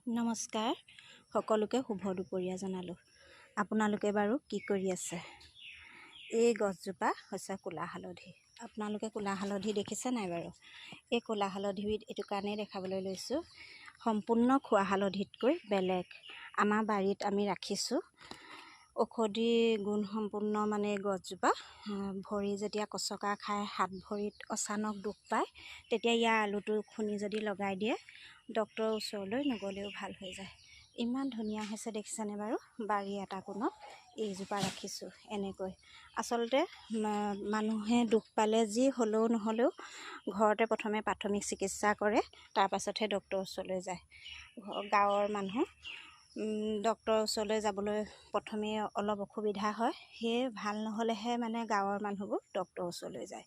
নমস্কাৰ, সকলোকে শুভ দুপৰীয়া জনালোঁ। আপোনালোকে বাৰু কি কৰি আছে? এই গছজোপা হৈছে ক'লা হালধি। আপোনালোকে ক'লা হালধি দেখিছে নাই বাৰু? এই ক'লা হালধিবিধ এইটো কাৰণেই দেখাবলৈ লৈছোঁ, সম্পূৰ্ণ খোৱা হালধিতকৈ বেলেগ। আমাৰ বাৰীত আমি ৰাখিছোঁ ঔষধি গুণসম্পন্ন মানে গছজোপা। ভৰি যেতিয়া কচকা খায়, হাত ভৰিত অচানক দুখ পায়, তেতিয়া ইয়াৰ আলুটো খুন্দি যদি লগাই দিয়ে, ডক্তৰৰ ওচৰলৈ নগ'লেও ভাল হৈ যায়। ইমান ধুনীয়া হৈছে দেখিছেনে বাৰু? বাৰী এটা কোণত এইজোপা ৰাখিছোঁ এনেকৈ। আচলতে মানুহে দুখ পালে যি হ'লেও নহ'লেও ঘৰতে প্ৰথমে প্ৰাথমিক চিকিৎসা কৰে, তাৰপাছতহে ডক্তৰৰ ওচৰলৈ যায়। গাঁৱৰ মানুহ ডক্তৰৰ ওচৰলৈ যাবলৈ প্ৰথমে অলপ অসুবিধা হয়, সেয়ে ভাল নহ'লেহে মানে গাঁৱৰ মানুহবোৰ ডক্তৰৰ ওচৰলৈ যায়।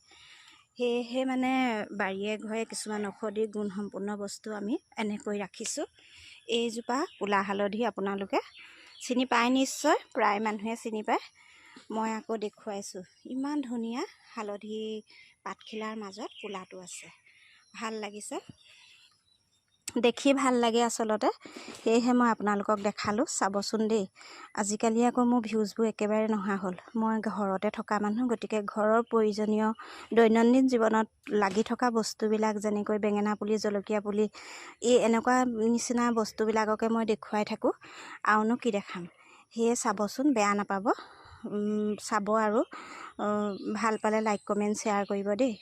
সেয়েহে মানে বাৰীয়ে ঘৰে কিছুমান ঔষধি গুণসম্পন্ন বস্তু আমি এনেকৈ ৰাখিছোঁ। এইজোপা ক'লা হালধি আপোনালোকে চিনি পায় নিশ্চয়, প্ৰায় মানুহে চিনি পায়। মই আকৌ দেখুৱাইছোঁ, ইমান ধুনীয়া হালধি পাতখিলাৰ মাজত ক'লাটো আছে। ভাল লাগিছে, দেখি ভাল লাগে আচলতে, সেয়েহে মই আপোনালোকক দেখালোঁ। চাবচোন দেই, আজিকালি আকৌ মোৰ ভিউজবোৰ একেবাৰে নহা হ'ল। মই ঘৰতে থকা মানুহ, গতিকে ঘৰৰ প্ৰয়োজনীয় দৈনন্দিন জীৱনত লাগি থকা বস্তুবিলাক, যেনেকৈ বেঙেনা পুলি, জলকীয়া পুলি, এই এনেকুৱা নিচিনা বস্তুবিলাককে মই দেখুৱাই থাকোঁ। আৰুনো কি দেখাম? সেয়ে চাবচোন, বেয়া নাপাব, চাব আৰু ভাল পালে লাইক কমেণ্ট শ্বেয়াৰ কৰিব দেই।